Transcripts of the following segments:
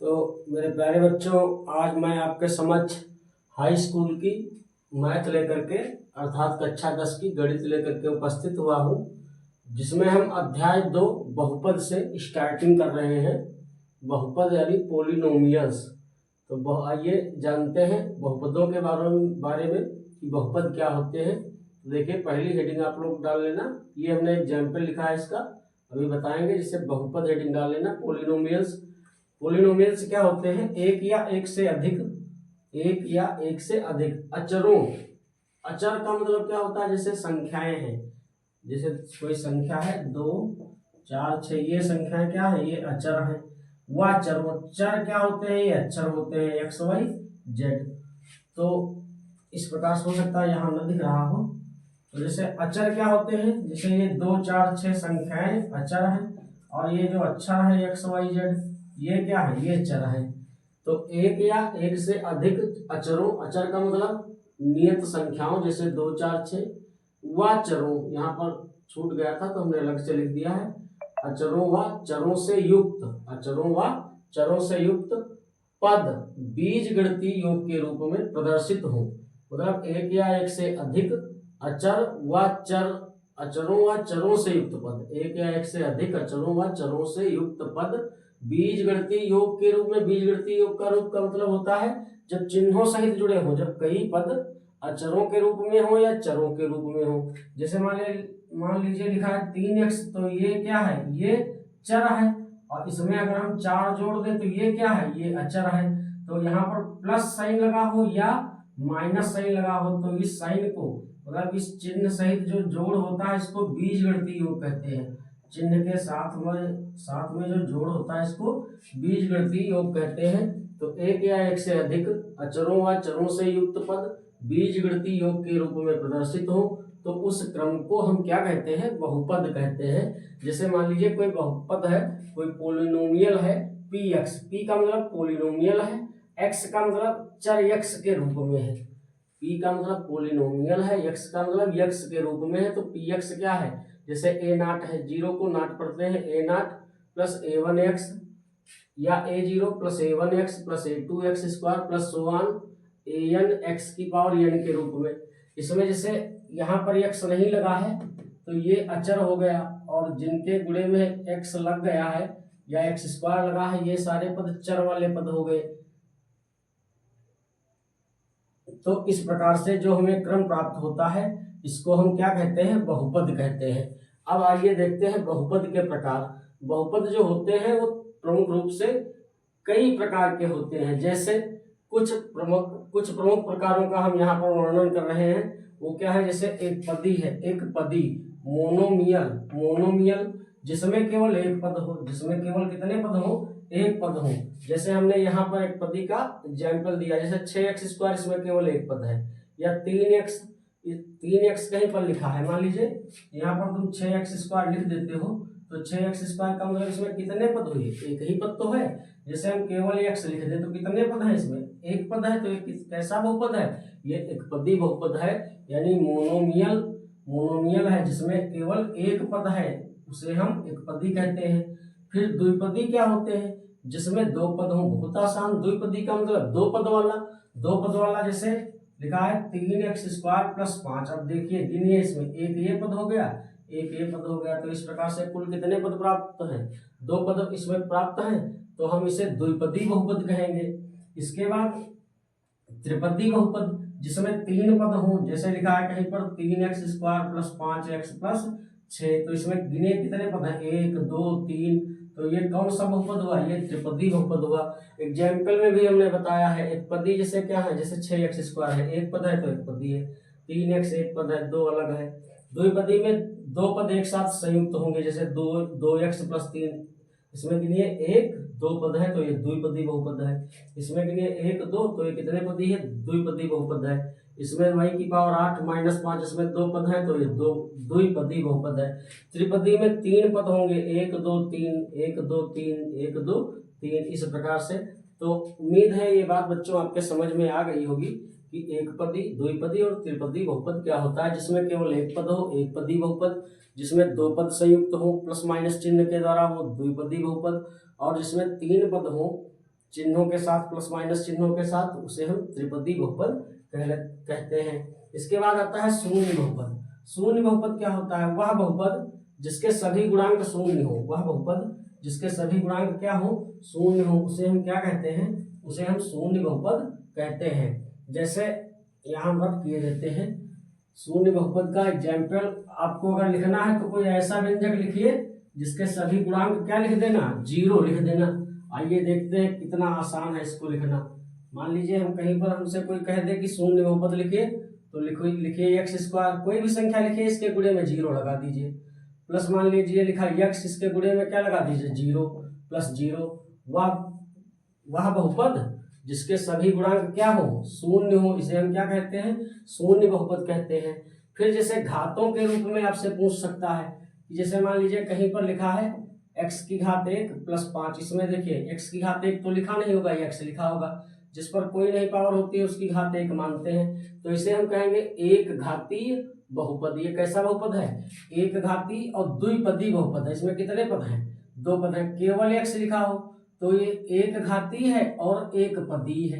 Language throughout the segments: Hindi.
तो मेरे प्यारे बच्चों, आज मैं आपके समक्ष हाई स्कूल की मैथ लेकर के अर्थात कक्षा 10 की गणित लेकर के उपस्थित हुआ हूँ, जिसमें हम अध्याय 2 बहुपद से स्टार्टिंग कर रहे हैं। बहुपद यानी पोलिनोमियल्स। तो आइए जानते हैं बहुपदों के बारे में कि बहुपद क्या होते हैं। तो देखिए, पहली हेडिंग आप लोग डाल लेना। ये हमने एग्जाम्पल लिखा है, इसका अभी बताएंगे, जिससे बहुपद हेडिंग डाल लेना। पोलिनोमियल्स। पोलिनोमियल्स क्या होते हैं? एक या एक से अधिक अचरों। अचर का मतलब क्या होता है? जैसे संख्याएं हैं, जैसे कोई संख्या है 2 4 6, ये संख्याएं क्या है? ये अचर है। वह चर क्या होते हैं? ये अक्षर होते हैं, एक्स वाई जेड। तो इस प्रकार से हो सकता है यहाँ न दिख रहा हो। तो जैसे अचर क्या होते हैं? जैसे ये 2 4 6 संख्याएं अचर है, और ये जो अक्षर है एक्स वाई जेड, ये क्या है? ये चर है। तो एक या एक से अधिक अचरों, अचर का मतलब नियत संख्याओं, जैसे 2 4 6, व चरों, यहाँ पर छूट गया था तो हमने अलग से लिख दिया है, अचरों व चरों से युक्त पद बीज गणितीय योग के रूप में प्रदर्शित हो। मतलब एक या एक से अधिक अचर व चर, अचरों व चरों से युक्त पद, एक या एक से अधिक अचरों व चरों से युक्त पद बीज गणितीय योग के रूप में। बीज गणितीय योग का रूप का मतलब होता है जब चिन्हों सहित जुड़े हो, जब कई पद अचरों के रूप में हो या चरों के रूप में हो। जैसे मान लीजिए लिखा है 3x, तो ये क्या है? ये चर है। और इसमें अगर हम 4 जोड़ दें तो ये क्या है? ये अचर है। तो यहाँ पर प्लस साइन लगा हो या माइनस साइन लगा हो, तो इस साइन को, मतलब इस चिन्ह सहित जो जोड़ होता है, इसको बीज गणितीय योग कहते हैं। चिन्ह के साथ में जो जोड़ होता है, इसको बीज गणितीय योग कहते हैं। तो एक या एक से अधिक अचरों व चरों से युक्त पद बीज गणितीय योग के रूप में प्रदर्शित हो, तो उस क्रम को हम क्या कहते हैं? बहुपद कहते हैं। जैसे मान लीजिए कोई बहुपद है, कोई पोलिनोमियल है px, p का मतलब पोलिनोमियल है, x का मतलब चर x के रूप में है। p का मतलब पोलिनोमियल है, x का मतलब x के रूप में है। तो px क्या है? जैसे a0 है, 0 को नाट पढ़ते हैं, a0 प्लस a1x या a0 plus a1x plus a2x square plus so on an x की पावर n के रूप में। इसमें जैसे यहाँ पर x नहीं लगा है तो ये अचर हो गया, और जिनके गुणे में x लग गया है या x स्क्वायर लगा है, ये सारे पद चर वाले पद हो गए। तो इस प्रकार से जो हमें क्रम प्राप्त होता है, इसको हम क्या कहते हैं? बहुपद कहते हैं। अब आइए देखते हैं बहुपद के प्रकार। बहुपद जो होते हैं वो प्रमुख रूप से कई प्रकार के होते हैं। जैसे कुछ प्रमुख प्रकारों का हम यहाँ पर वर्णन कर रहे हैं। वो क्या है? जैसे एक पदी है, एक पदी, मोनोमियल जिसमें केवल एक पद हो, जिसमें केवल कितने पद हो? एक पद हो। जैसे हमने यहाँ पर एक पदी का एग्जाम्पल दिया, जैसे 6x स्क्वायर, इसमें केवल एक पद है। या 3x कहीं पर लिखा है, मान लीजिए यहाँ पर तुम 6x स्क्वायर लिख देते हो, तो 6x स्क्वायर का मतलब इसमें कितने पद हुए? एक ही पद तो है। जैसे हम केवल x लिख दे तो कितने पद हैं? इसमें एक पद है। तो ये कैसा बहुपद है? ये एक पदी बहुपद है, यानी मोनोमियल है, जिसमें केवल एक पद है, उसे हम एक पदी कहते हैं। फिर द्विपदी क्या होते हैं? जिसमें दो पद हो। बहुत आसान। द्विपदी का मतलब दो पद वाला जैसे लिखा है 3x स्क्वायर प्लस 5। अब देखिए गिनिए, इसमें एक ये पद हो गया, एक ये पद हो गया, तो इस प्रकार से कुल कितने पद प्राप्त हैं? 2 पद इसमें प्राप्त हैं, तो हम इसे द्विपदी बहुपद कहेंगे। इसके बाद त्रिपदी बहुपद, जिसमें 3 पद हों। जैसे लिखा है कहीं पर 3x square plus 5x plus 6, तो इसमें गिने कितने पद हैं? 1 2 3। तो ये कौन सा बहुपद हुआ? ये त्रिपदी बहुपद हुआ। एग्जाम्पल में भी हमने बताया है, एक पदी जैसे क्या है? जैसे 6x स्क्वायर है, एक पद है तो एक पदी है। 3x एक पद है, 2 अलग है। द्विपदी में 2 पद एक साथ संयुक्त होंगे, जैसे 2x प्लस 3। इसमें गिनिए 1 2 पद है तो ये द्विपदी बहुपद है। इसमें गिनिए 1 2, तो ये कितने पदी है? द्विपदी बहुपद है। इसमें y की पावर 8 माइनस 5, इसमें 2 पद है तो ये द्विपदी बहुपद है। त्रिपदी में 3 पद होंगे, 1 2 3 1 2 3 1 2 3, इस प्रकार से। तो उम्मीद है ये बात बच्चों आपके समझ में आ गई होगी कि एक पदी, द्विपदी और त्रिपदी बहुपद क्या होता है। जिसमें केवल एक पद हो, एक पदी बहुपद। जिसमें 2 पद संयुक्त हो प्लस माइनस चिन्ह के द्वारा, वो द्विपदी बहुपद। और जिसमें 3 पद हो चिन्हों के साथ, प्लस माइनस चिन्हों के साथ, उसे हम त्रिपदी बहुपद कहते हैं। इसके बाद आता है शून्य बहुपद। शून्य बहुपद क्या होता है? वह बहुपद जिसके सभी गुणांक शून्य हो, वह बहुपद जिसके सभी गुणांक क्या हो? शून्य हो, उसे हम क्या कहते हैं? उसे हम शून्य बहुपद कहते हैं। जैसे यहाँ रब किए देते हैं शून्य बहुपद का एग्जाम्पल। आपको अगर लिखना है तो कोई ऐसा व्यंजक लिखिए जिसके सभी गुणांक क्या लिख देना? 0 लिख देना। आइए देखते हैं कितना आसान है इसको लिखना। मान लीजिए हम कहीं पर हमसे कोई कह दे कि शून्य बहुपद लिखिए, तो लिखिए एक्स स्क्वायर, कोई भी संख्या लिखिए, इसके गुणे में 0 लगा दीजिए। प्लस मान लीजिए लिखा एक्स, इसके गुणे में क्या लगा दीजिए? 0 प्लस 0। वह बहुपद जिसके सभी गुणांक क्या हो? शून्य हो, इसे हम क्या कहते हैं? शून्य बहुपद कहते हैं। फिर जैसे घातों के रूप में आपसे पूछ सकता है, जैसे मान लीजिए कहीं पर लिखा है x की घात 1 प्लस 5। इसमें देखिए x की घात 1 तो लिखा नहीं होगा, x लिखा होगा। जिस पर कोई नहीं पावर होती है उसकी घात 1 मानते हैं, तो इसे हम कहेंगे एक घातीय बहुपद। ये कैसा बहुपद है? एक घातीय और द्विपदी बहुपद है। इसमें कितने पद हैं? 2 पद हैं। केवल x लिखा हो तो ये एक घातीय है और एक पदी है।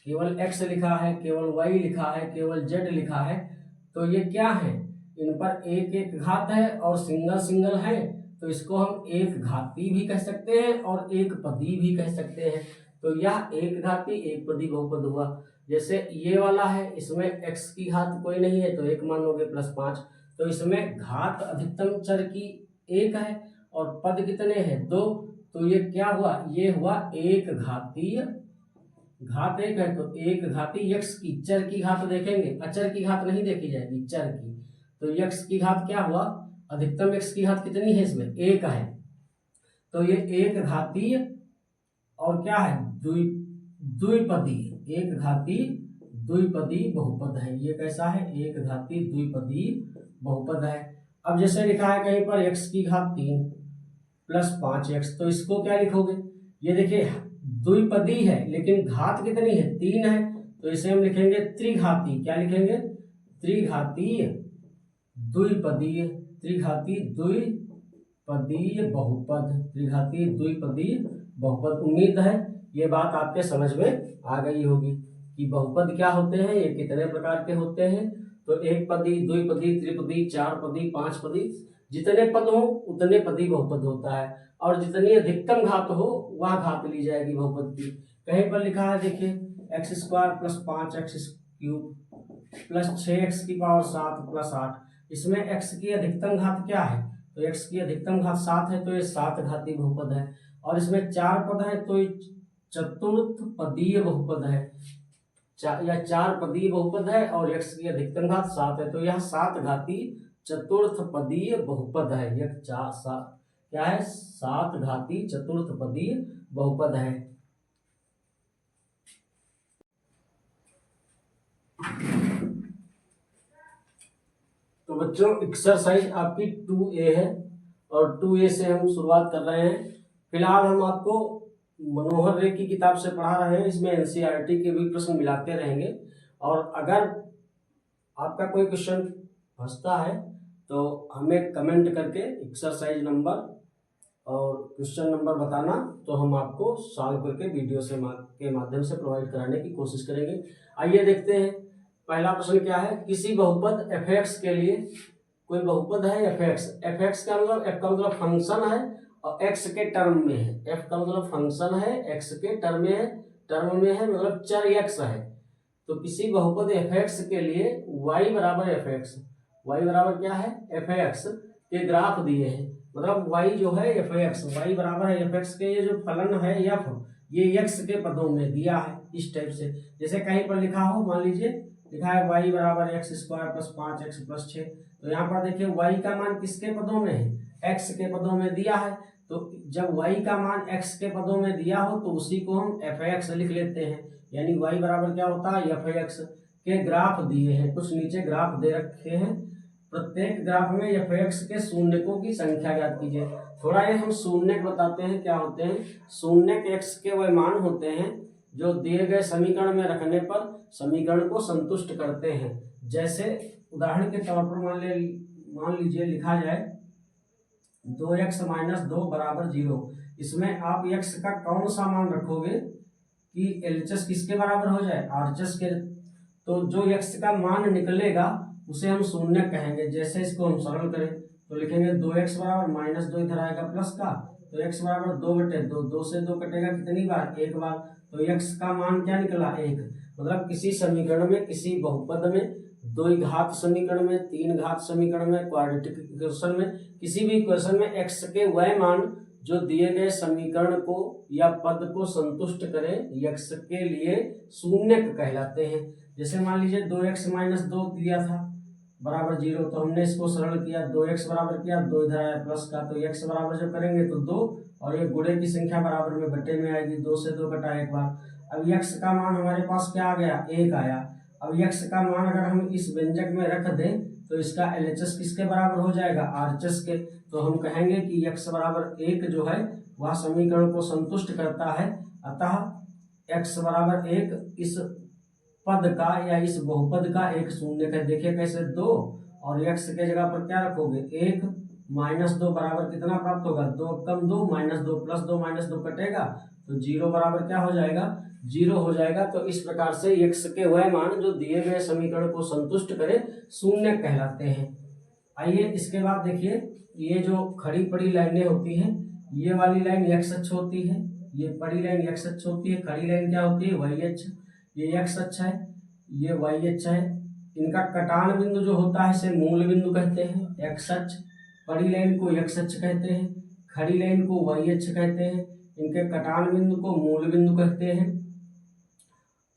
केवल x लिखा है, केवल y लिखा है, केवल z लिखा है, तो ये क्या है? इन पर एक एक घात है और सिंगल सिंगल है, तो इसको हम एक घाती भी कह सकते हैं और एक पदी भी कह सकते हैं। तो यह एक घाती एक पदी बहुपद हुआ। जैसे ये वाला है, इसमें x की घात कोई नहीं है तो 1 मानोगे प्लस 5, तो इसमें घात अधिकतम चर की 1 है और पद कितने हैं? 2। तो ये क्या हुआ? ये हुआ एक घातीय। घात 1 है तो एक घातीय x की। चर की घात देखेंगे, अचर की घात नहीं देखी जाएगी, चर की। तो x की घात क्या हुआ? अधिकतम x की घात कितनी है? इसमें 1 है, तो ये एक घातीय और क्या है? द्विपदी। एक घातीय द्विपदी बहुपद है। ये कैसा है? एक घातीय द्विपदी बहुपद है। अब जैसे लिखा है कहीं पर x की घात 3 प्लस 5x, तो इसको क्या लिखोगे? ये देखिए द्विपदी है लेकिन घात कितनी है? 3 है, तो इसे हम लिखेंगे त्रिघाती। क्या लिखेंगे? त्रिघातीय द्विपदीय। त्रिघातीय द्विपदीय बहुपद। त्रिघातीय द्विपदीय बहुपद। उम्मीद है ये बात आपके समझ में आ गई होगी कि बहुपद क्या होते हैं, ये कितने प्रकार के होते हैं। तो एक पदी, द्विपदी, त्रिपदी, 4 पदी, 5 पदी, जितने पद हो उतने पदी बहुपद होता है। और जितनी अधिकतम घात हो वह घात ली जाएगी बहुपद की। कहीं पर लिखा है देखिए x square plus 5x cube plus 6x की पावर 7 प्लस 8। इसमें x की अधिकतम घात क्या है? तो x की अधिकतम घात 7 है, तो ये 7 घातीय बहुपद है। और इसमें 4 पद है तो ये चतुर्थ पदीय बहुपद है। या 4 पदीय बहुपद है और x की अधिकतम घात 7 है, तो यह 7 घातीय चतुर्थ पदीय बहुपद है। यह क्या है? 7 घातीय चतुर्थ पदीय बहुपद है। तो बच्चों एक्सरसाइज आपकी 2A है और 2A से हम शुरुआत कर रहे हैं। फिलहाल हम आपको मनोहर रे की किताब से पढ़ा रहे हैं। इसमें NCERT के भी प्रश्न मिलाते रहेंगे और अगर आपका कोई क्वेश्चन फंसता है तो हमें कमेंट करके एक्सरसाइज नंबर और क्वेश्चन नंबर बताना, तो हम आपको सॉल्व करके वीडियो के माध्यम से प्रोवाइड कराने की कोशिश करेंगे। आइए देखते हैं पहला प्रश्न क्या है। किसी बहुपद fx के लिए, कोई बहुपद है fx का मतलब f का मतलब फंक्शन है और x के टर्म में है। f का मतलब फंक्शन है, x के टर्म में है मतलब चर x है। तो किसी बहुपद fx के लिए y बराबर fx, y बराबर क्या है? fx के ग्राफ दिए हैं, मतलब y जो है fx, y बराबर है fx के। ये जो फलन है f, ये x के पदों में दिया है इस टाइप से। जैसे कहीं पर लिखा हो, मान लीजिए लिखा है y बराबर x square plus 5x plus 6, तो यहाँ पर देखिए y का मान किसके पदों में है? x के पदों में दिया है। तो जब y का मान x के पदों में दिया हो तो उसी को हम fx लिख लेते हैं, यानी y बराबर क्या होता है? fx के ग्राफ दिए हैं, कुछ नीचे ग्राफ दे रखे हैं। प्रत्येक ग्राफ में fx के शून्यकों की संख्या ज्ञात कीजिए। थोड़ा ये हम शून्यक बताते हैं क्या होते हैं। शून्यक x के वह मान होते हैं जो दिए गए समीकरण में रखने पर समीकरण को संतुष्ट करते हैं। जैसे उदाहरण के तौर पर मान लीजिए लिखा जाए 2x - 2 बराबर 0। इसमें आप x का कौन सा मान रखोगे कि एलएचएस किसके बराबर हो जाए, आरएचएस के। तो जो x का मान निकलेगा उसे हम शून्य कहेंगे। जैसे इसको हम सरल करें तो लिखेंगे 2x बराबर -2 इधर आएगा प्लस का, तो x बराबर 2/2, 2 से 2 कटेगा कितनी बार, एक बार। तो x का मान क्या निकला, 1। मतलब किसी समीकरण में, किसी बहुपद में, 2 घात समीकरण में, 3 घात समीकरण में, क्वाड्रेटिक इक्वेशन में, किसी भी इक्वेशन में x के वह मान जो दिए गए समीकरण को या पद को संतुष्ट करें, x के लिए शून्य कहलाते हैं। जैसे मान लीजिए 2x - 2 दिया था बराबर 0, तो हमने इसको सरल किया, 2x बराबर किया, 2 इधर आया प्लस का, तो x बराबर जो करेंगे तो 2 और ये गुणे की संख्या बराबर में बटे में आएगी, 2 से 2 कटा एक बार। अब x का मान हमारे पास क्या आ गया, 1 आया। अब x का मान अगर हम इस व्यंजक में रख दें तो इसका LHS किसके बराबर हो जाएगा, RHS के। तो हम कहेंगे कि x बराबर 1 जो है वह समीकरण को संतुष्ट करता है, अतः x बराबर 1 इस पद का या इस बहुपद का एक शून्य है। देखिए कैसे, 2 और x के जगह पर क्या रखोगे, 1 -2 बराबर कितना प्राप्त होगा, 2 कम 2 -2 प्लस 2 -2 कटेगा तो 0 बराबर क्या हो जाएगा, 0 हो जाएगा। तो इस प्रकार से x के वह मान जो दिए गए समीकरण को संतुष्ट करे शून्य कहलाते हैं। आइए इसके बाद देखिए, ये जो खड़ी पड़ी लाइनें होती हैं, ये वाली लाइन x अक्ष होती है, ये पड़ी लाइन x अक्ष होती है, खड़ी लाइन क्या होती है, y अक्ष। ये x अक्ष है, ये y अक्ष है। इनका कटान बिंदु जो होता है इसे मूल बिंदु कहते हैं, x अक्ष। पड़ी लाइन को x अक्ष कहते हैं, खड़ी लाइन को y अक्ष कहते हैं। इनके कटान बिंदु को मूल बिंदु कहते हैं।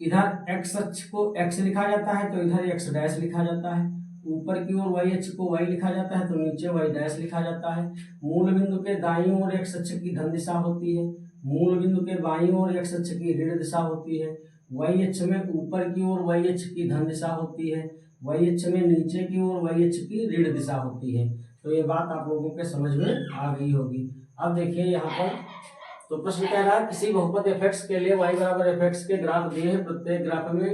इधर x अक्ष को x लिखा जाता है तो इधर x डैश लिखा जाता है, ऊपर की ओर y अक्ष को y लिखा जाता है तो नीचे y डैश लिखा जाता है। मूल बिंदु के दाईं ओर x अक्ष की धन दिशा होती है, मूल बिंदु के बाईं ओर x अक्ष की ऋण दिशा होती है। y अक्ष में ऊपर की ओर y अक्ष की धन दिशा होती है, y अक्ष में नीचे की ओर y अक्ष की ऋण दिशा होती है। तो ये बात आप लोगों के समझ में आ गई होगी। अब देखिए यहाँ पर तो प्रश्न कह रहा है किसी बहुपद fx के लिए y बराबर fx के ग्राफ दिए हैं, प्रत्येक ग्राफ में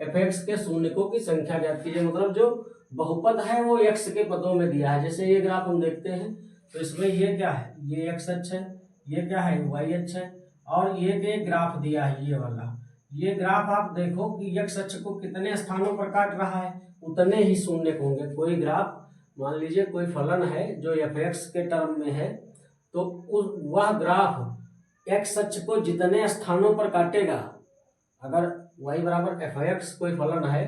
fx के शून्यकों की संख्या ज्ञात कीजिए। मतलब जो बहुपद है वो x के पदों में दिया है। जैसे ये ग्राफ हम देखते हैं तो इसमें ये क्या है, ये x अक्ष है, ये क्या है, y अक्ष है, और ये ग्राफ दिया है ये वाला। ये ग्राफ आप देखो कि x अक्ष को कितने स्थानों पर काट रहा है, उतने ही शून्य होंगे। कोई ग्राफ मान लीजिए कोई फलन है जो fx के टर्म में है, तो वह ग्राफ x अक्ष को जितने स्थानों पर काटेगा, अगर y बराबर fx कोई फलन है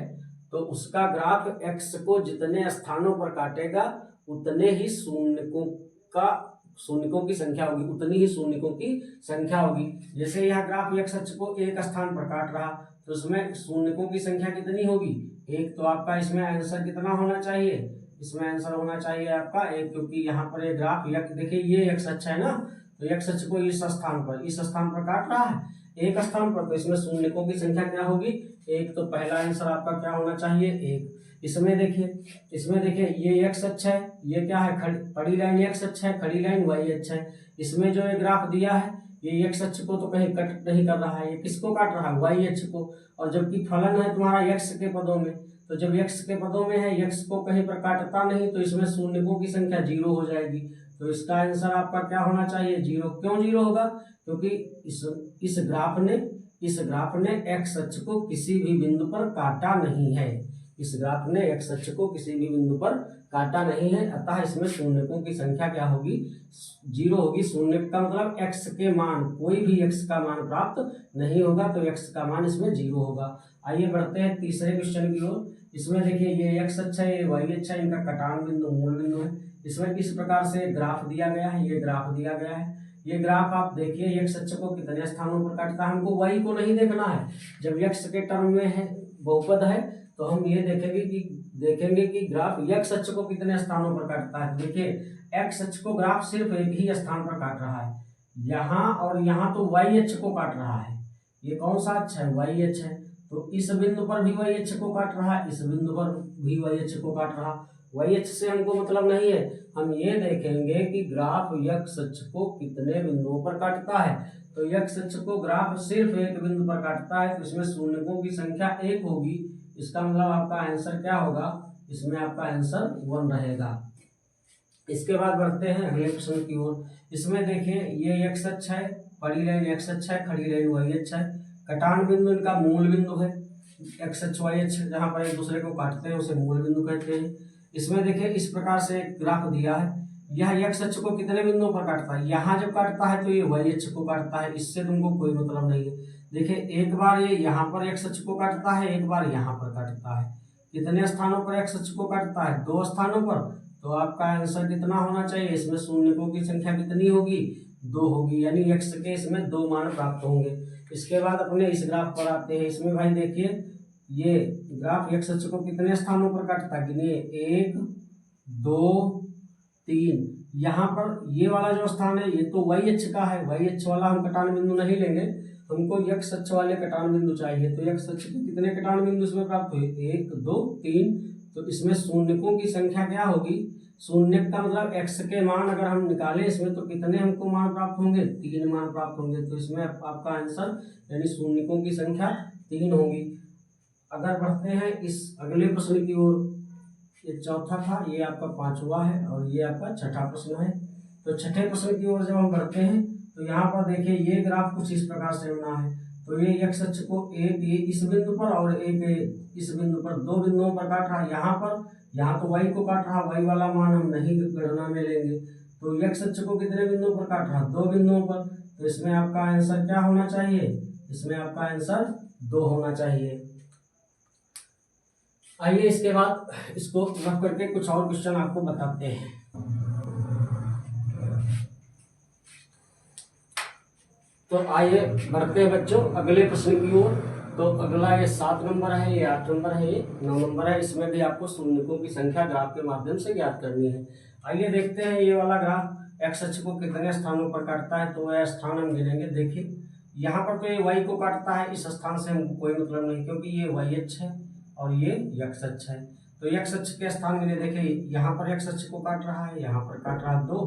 तो उसका ग्राफ x को जितने स्थानों पर काटेगा उतने ही शून्यकों की संख्या होगी, उतनी ही शून्यकों की संख्या होगी। जैसे यह ग्राफ x अक्ष को एक स्थान पर काट रहा तो उसमें शून्यकों की संख्या कितनी होगी, 1। तो आपका इसमें आंसर कितना होना चाहिए, इसमें आंसर होना चाहिए आपका 1, क्योंकि यहाँ पर ये ग्राफ देखिए ये x अक्ष है ना, तो x अक्ष को इस स्थान पर काट रहा है, एक स्थान पर, तो इसमें शून्यकों की संख्या क्या होगी, 1। तो पहला आंसर आपका क्या होना चाहिए, 1। इसमें देखिए ये x अक्ष है, ये क्या है, बड़ी लाइन x अक्ष है, खड़ी लाइन y अक्ष है। इसमें जो ये ग्राफ दिया है ये x अक्ष को तो कहीं कट नहीं कर रहा है, ये किसको काट रहा है, y अक्ष को। और जबकि फलन है तुम्हारा x के पदों में, तो जब x के पदों में है, x को कहीं पर काटता नहीं, तो इसमें शून्यकों की संख्या 0 हो जाएगी। तो इसका आंसर आपका क्या होना चाहिए, 0। क्यों 0 होगा, क्योंकि इस ग्राफ ने x अक्ष को किसी भी बिंदु पर काटा नहीं है, इस ग्राफ ने x अक्ष को किसी भी बिंदु पर काटा नहीं है, अतः इसमें शून्यकों की संख्या क्या होगी, 0 होगी। शून्य का मतलब x के मान, कोई भी x का मान प्राप्त नहीं होगा, तो x का मान इसमें 0 होगा। आइए बढ़ते हैं तीसरे क्वेश्चन की ओर। इसमें देखिए ये x अक्ष है, ये y अक्ष है, इनका कटान बिंदु मूल बिंदु है। इसमें किस प्रकार से ग्राफ दिया गया है, ये ग्राफ दिया गया है। ये ग्राफ आप देखिए x अक्ष को कितने स्थानों पर काटता है, हमको y को नहीं देखना है। जब x के टर्म में है, बहुपद है, तो हम ये देखेंगे कि ग्राफ x अक्ष को कितने स्थानों पर काटता है। देखिए x अक्ष को ग्राफ सिर्फ एक ही स्थान पर काट रहा है, यहाँ और यहाँ, तो y अक्ष को काट रहा है। ये कौन सा अक्ष है, y अक्ष है, तो इस बिंदु पर भी y अक्ष को काट रहा है, इस बिंदु पर भी y अक्ष को काट रहा। y अक्ष से हमको मतलब नहीं है, हम ये देखेंगे कि ग्राफ x अक्ष को कितने बिंदुओं पर काटता है। तो x अक्ष को ग्राफ सिर्फ एक बिंदु पर काटता है, तो इसमें शून्यकों की संख्या 1 होगी। इसका मतलब आपका आंसर क्या होगा, इसमें आपका आंसर 1 रहेगा। इसके बाद बढ़ते हैं अगले प्रश्न की ओर। इसमें देखिए ये x अक्ष है, बड़ी लाइन x अक्ष है, खड़ी लाइन y अक्ष है। कटान बिंदु इनका मूल बिंदु है, एक्स अक्ष वाई अक्ष जहाँ पर एक दूसरे को काटते हैं उसे मूल बिंदु कहते हैं। इसमें देखिए इस प्रकार से एक ग्राफ दिया है, यह एक्स अक्ष को कितने बिंदुओं पर काटता है, यहाँ जब काटता है तो ये वाई अक्ष को काटता है, इससे तुमको कोई मतलब नहीं है। देखिए एक बार ये यहाँ पर एक्स अक्ष को काटता है, एक बार यहाँ पर काटता है। कितने स्थानों पर एक्स अक्ष को काटता है, 2 स्थानों पर। तो आपका आंसर कितना होना चाहिए, इसमें शून्यकों की संख्या कितनी होगी, 2 होगी, यानी एक्स के इसमें 2 मान प्राप्त होंगे। इसके बाद अपने इस ग्राफ पर आते हैं। इसमें भाई देखिए ये ग्राफ एक्स अक्ष को कितने स्थानों पर काटता है, गिनिए 1 2 3। यहाँ पर ये वाला जो स्थान है ये तो वाई अक्ष का है, वाई अक्ष वाला हम कटान बिंदु नहीं लेंगे, हमको एक्स अक्ष वाले कटान बिंदु चाहिए। तो एक्स अक्ष के कितने कटान बिंदु इसमें प्राप्त हुए, 1 2 3। तो इसमें शून्यकों की संख्या क्या होगी, शून्य का मतलब एक्स के मान अगर हम निकालें इसमें तो कितने हमको मान प्राप्त होंगे, 3 मान प्राप्त होंगे। तो इसमें आपका आंसर यानी शून्यकों की संख्या 3 होगी। अगर बढ़ते हैं इस अगले प्रश्न की ओर, ये चौथा था, ये आपका 5वां है और ये आपका छठा प्रश्न है। तो छठे प्रश्न की ओर जब हम बढ़ते हैं तो यहाँ पर देखिए ये ग्राफ कुछ इस प्रकार से बना है। तो ये एक्स अक्ष को एक ये इस बिंदु पर और एक इस बिंदु पर, 2 बिंदुओं पर काट रहा है। यहाँ तो वाई को काट रहा, वाई वाला मान हम नहीं गणना में लेंगे। तो एक्स अक्ष को कितने बिंदुओं पर काट रहा, 2 बिंदुओं पर। तो इसमें आपका आंसर क्या होना चाहिए, इसमें आपका आंसर 2 होना चाहिए। आइए इसके बाद इसको रख करके कुछ और क्वेश्चन आपको बताते हैं। तो आइए बढ़ते हैं बच्चों अगले प्रश्न की ओर। तो अगला ये 7 नंबर है, ये 8 नंबर है, ये 9 नंबर है। इसमें भी आपको शून्यकों की संख्या ग्राफ के माध्यम से ज्ञात करनी है। आइए देखते हैं ये वाला ग्राफ एक्स अक्ष को कितने स्थानों पर काटता है। तो वह स्थान हम गिनेंगे। देखिए यहाँ पर तो ये वाई को काटता है, इस स्थान से हमको कोई मतलब नहीं क्योंकि ये वाई अक्ष है और ये एक्स अक्ष है। तो एक्स अक्ष के स्थान गिने। देखिए यहाँ पर एक्स अक्ष को काट रहा है, यहाँ पर काट रहा 2,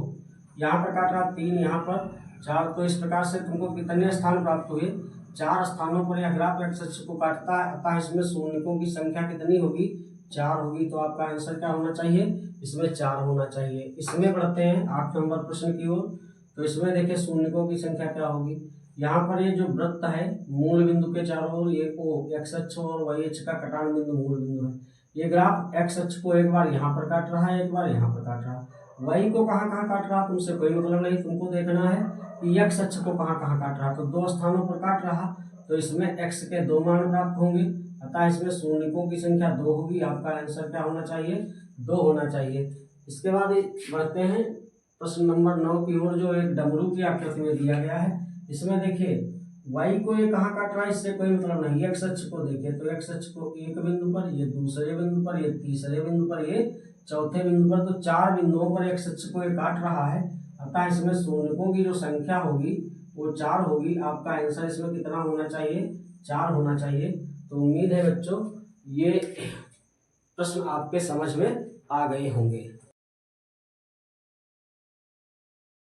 यहाँ पर काट रहा 3, यहाँ पर 4। तो इस प्रकार से तुमको कितने स्थान प्राप्त हुए, 4 स्थानों पर यह ग्राफ एक्स अक्ष को काटता है। अतः इसमें शून्यकों की संख्या कितनी होगी, 4 होगी। तो आपका आंसर क्या होना चाहिए, इसमें 4 होना चाहिए। इसमें बढ़ते हैं 8 नंबर प्रश्न की ओर। तो इसमें देखिए शून्यकों की संख्या क्या होगी। यहाँ पर ये जो वृत्त है मूल बिंदु के चारों ओर, ये एक्स अक्ष और वाई अक्ष का कटान बिंदु मूल बिंदु है। ये ग्राफ एक्स अक्ष को एक बार यहाँ पर काट रहा है, एक बार यहाँ पर काट रहा है। वाई को कहाँ कहाँ काट रहा, तुमसे कोई मतलब नहीं, तुमको देखना है कि एक्स अक्ष को कहाँ कहाँ काट रहा। तो 2 स्थानों पर काट रहा, तो इसमें एक्स के 2 मान प्राप्त होंगे। अतः इसमें शून्यकों की संख्या 2 होगी। आपका आंसर क्या होना चाहिए, 2 होना चाहिए। इसके बाद बढ़ते हैं प्रश्न नंबर 9 की ओर, जो एक डमरू की आकृति में दिया गया है। इसमें देखिए वाई को ये कहाँ काट रहा है, इससे कोई मतलब नहीं। एक्स अक्ष को देखिए तो एक्स अक्ष को एक बिंदु पर, ये दूसरे बिंदु पर, ये तीसरे बिंदु पर, ये चौथे बिंदु पर। तो 4 बिंदुओं पर एक्स अक्ष को ये काट रहा है। अतः इसमें शून्यकों की जो संख्या होगी वो 4 होगी। आपका आंसर इसमें कितना होना चाहिए, 4 होना चाहिए। तो उम्मीद है बच्चों ये प्रश्न आपके समझ में आ गए होंगे।